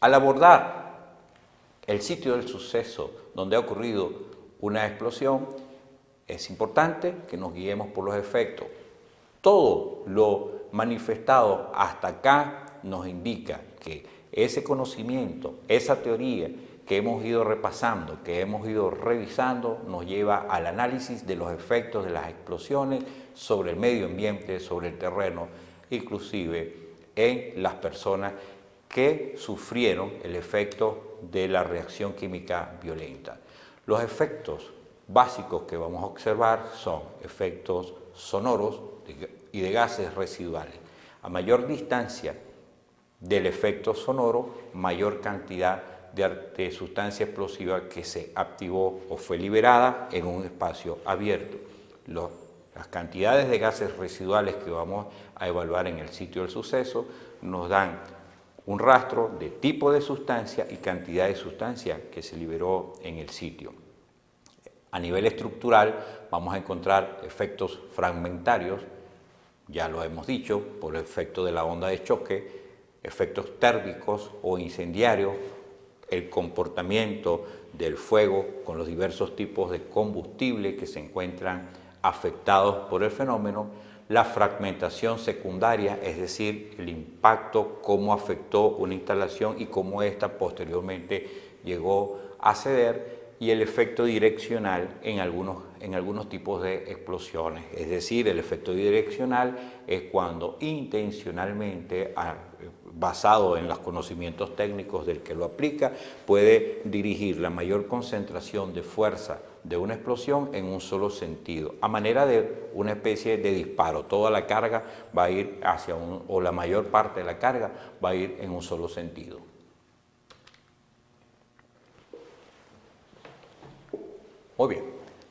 Al abordar el sitio del suceso donde ha ocurrido una explosión, es importante que nos guiemos por los efectos. Todo lo manifestado hasta acá nos indica que ese conocimiento, esa teoría que hemos ido repasando, que hemos ido revisando, nos lleva al análisis de los efectos de las explosiones sobre el medio ambiente, sobre el terreno, inclusive en las personas que sufrieron el efecto de la reacción química violenta. Los efectos básicos que vamos a observar son efectos sonoros y de gases residuales. A mayor distancia del efecto sonoro, mayor cantidad de sustancia explosiva que se activó o fue liberada en un espacio abierto. Las cantidades de gases residuales que vamos a evaluar en el sitio del suceso nos dan un rastro de tipo de sustancia y cantidad de sustancia que se liberó en el sitio. A nivel estructural vamos a encontrar efectos fragmentarios, ya lo hemos dicho, por el efecto de la onda de choque, efectos térmicos o incendiarios, el comportamiento del fuego con los diversos tipos de combustible que se encuentran afectados por el fenómeno, la fragmentación secundaria, es decir, el impacto, cómo afectó una instalación y cómo ésta posteriormente llegó a ceder, y el efecto direccional en algunos tipos de explosiones. Es decir, el efecto direccional es cuando intencionalmente, basado en los conocimientos técnicos del que lo aplica, puede dirigir la mayor concentración de fuerza de una explosión en un solo sentido, a manera de una especie de disparo. Toda la carga va a ir o la mayor parte de la carga va a ir en un solo sentido. Muy bien,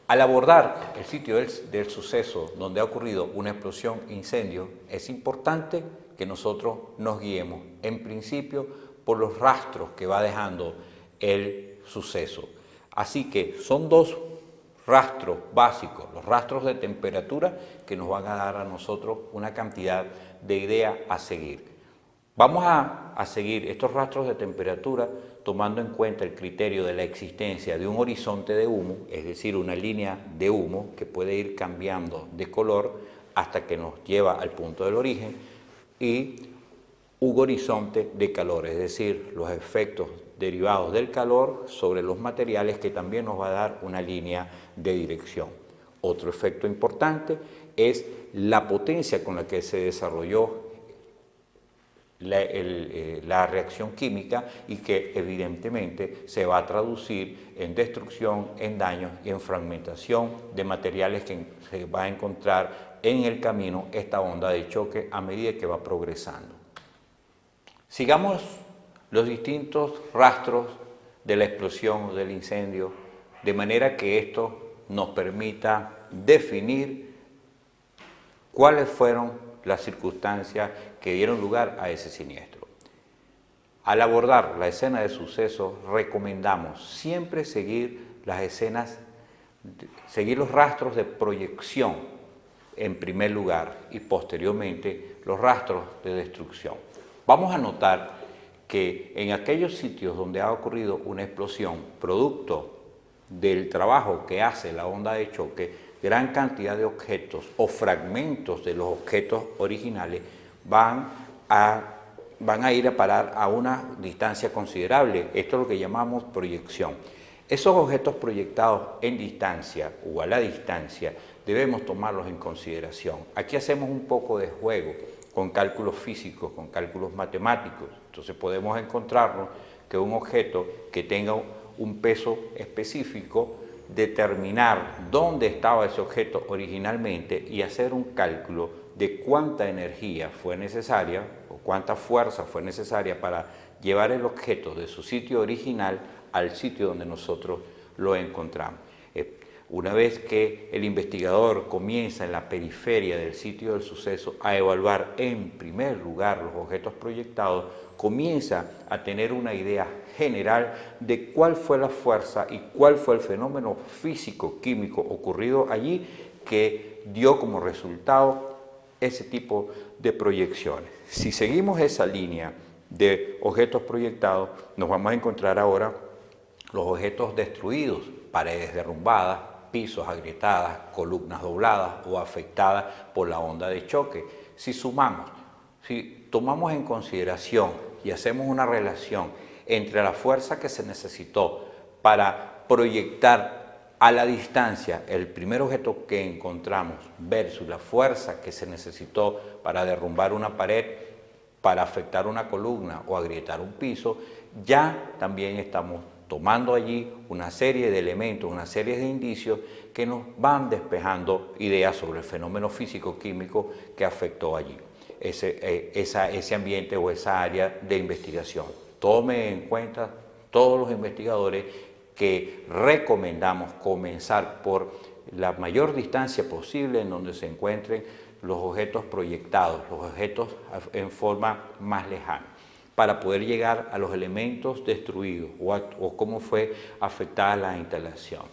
al abordar el sitio del suceso donde ha ocurrido una explosión, incendio, es importante que nosotros nos guiemos, en principio, por los rastros que va dejando el suceso. Así que son dos rastros básicos, los rastros de temperatura, que nos van a dar a nosotros una cantidad de ideas a seguir. Vamos a seguir estos rastros de temperatura tomando en cuenta el criterio de la existencia de un horizonte de humo, es decir, una línea de humo que puede ir cambiando de color hasta que nos lleva al punto del origen, y un horizonte de calor, es decir, los efectos derivados del calor sobre los materiales, que también nos va a dar una línea de dirección. Otro efecto importante es la potencia con la que se desarrolló la reacción química y que evidentemente se va a traducir en destrucción, en daños y en fragmentación de materiales que se va a encontrar en el camino esta onda de choque a medida que va progresando. Sigamos los distintos rastros de la explosión o del incendio, de manera que esto nos permita definir cuáles fueron las circunstancias que dieron lugar a ese siniestro. Al abordar la escena de suceso, recomendamos siempre seguir seguir los rastros de proyección en primer lugar y posteriormente los rastros de destrucción. Vamos a notar que en aquellos sitios donde ha ocurrido una explosión producto del trabajo que hace la onda de choque, gran cantidad de objetos o fragmentos de los objetos originales van a ir a parar a una distancia considerable. Esto es lo que llamamos proyección. Esos objetos proyectados en distancia o a la distancia debemos tomarlos en consideración. Aquí hacemos un poco de juego con cálculos físicos, con cálculos matemáticos. Entonces podemos encontrarnos que un objeto que tenga un peso específico, determinar dónde estaba ese objeto originalmente y hacer un cálculo de cuánta energía fue necesaria o cuánta fuerza fue necesaria para llevar el objeto de su sitio original al sitio donde nosotros lo encontramos. Una vez que el investigador comienza en la periferia del sitio del suceso a evaluar en primer lugar los objetos proyectados, comienza a tener una idea general de cuál fue la fuerza y cuál fue el fenómeno físico-químico ocurrido allí que dio como resultado ese tipo de proyecciones. Si seguimos esa línea de objetos proyectados, nos vamos a encontrar ahora los objetos destruidos, paredes derrumbadas, pisos agrietadas, columnas dobladas o afectadas por la onda de choque. Si tomamos en consideración y hacemos una relación entre la fuerza que se necesitó para proyectar a la distancia el primer objeto que encontramos versus la fuerza que se necesitó para derrumbar una pared, para afectar una columna o agrietar un piso, ya también estamos tomando allí una serie de elementos, una serie de indicios que nos van despejando ideas sobre el fenómeno físico-químico que afectó allí, ese ambiente o esa área de investigación. Tome en cuenta todos los investigadores que recomendamos comenzar por la mayor distancia posible en donde se encuentren los objetos proyectados, los objetos en forma más lejana, para poder llegar a los elementos destruidos o cómo fue afectada la instalación.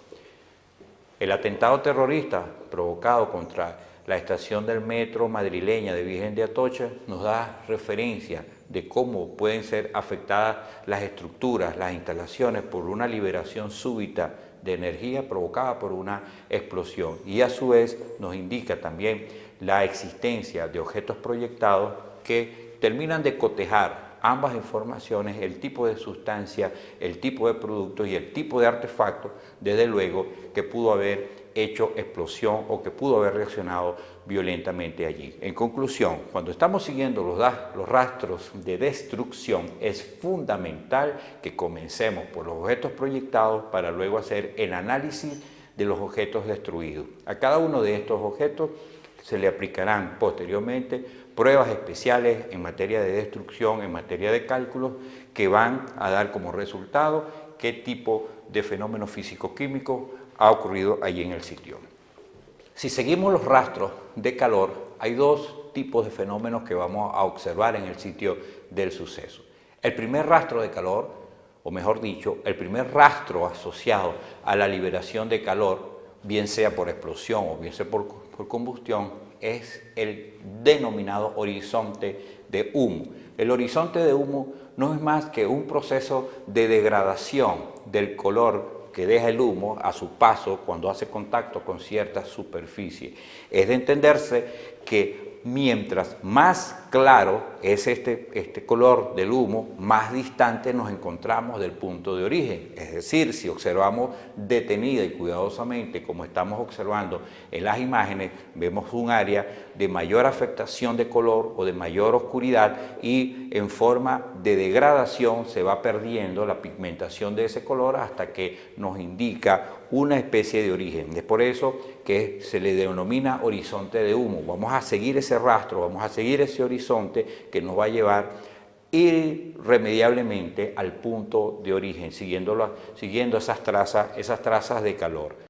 El atentado terrorista provocado contra la estación del metro madrileña de Virgen de Atocha nos da referencia de cómo pueden ser afectadas las estructuras, las instalaciones por una liberación súbita de energía provocada por una explosión, y a su vez nos indica también la existencia de objetos proyectados que terminan de cotejar ambas informaciones, el tipo de sustancia, el tipo de producto y el tipo de artefacto, desde luego, que pudo haber hecho explosión o que pudo haber reaccionado violentamente allí. En conclusión, cuando estamos siguiendo los rastros de destrucción, es fundamental que comencemos por los objetos proyectados para luego hacer el análisis de los objetos destruidos. A cada uno de estos objetos se le aplicarán posteriormente pruebas especiales en materia de destrucción, en materia de cálculos, que van a dar como resultado qué tipo de fenómeno físico-químico ha ocurrido allí en el sitio. Si seguimos los rastros de calor, hay dos tipos de fenómenos que vamos a observar en el sitio del suceso. El primer rastro de calor, o mejor dicho, el primer rastro asociado a la liberación de calor, bien sea por explosión o bien sea por combustión, es el denominado horizonte de humo. El horizonte de humo no es más que un proceso de degradación del color que deja el humo a su paso cuando hace contacto con cierta superficie. Es de entenderse que mientras más claro es este color del humo, más distante nos encontramos del punto de origen. Es decir, si observamos detenida y cuidadosamente, como estamos observando en las imágenes, vemos un área de mayor afectación de color o de mayor oscuridad, y en forma de degradación se va perdiendo la pigmentación de ese color hasta que nos indica una especie de origen. Es por eso que se le denomina horizonte de humo. Vamos a seguir ese rastro, vamos a seguir ese horizonte que nos va a llevar irremediablemente al punto de origen, siguiendo esas trazas de calor.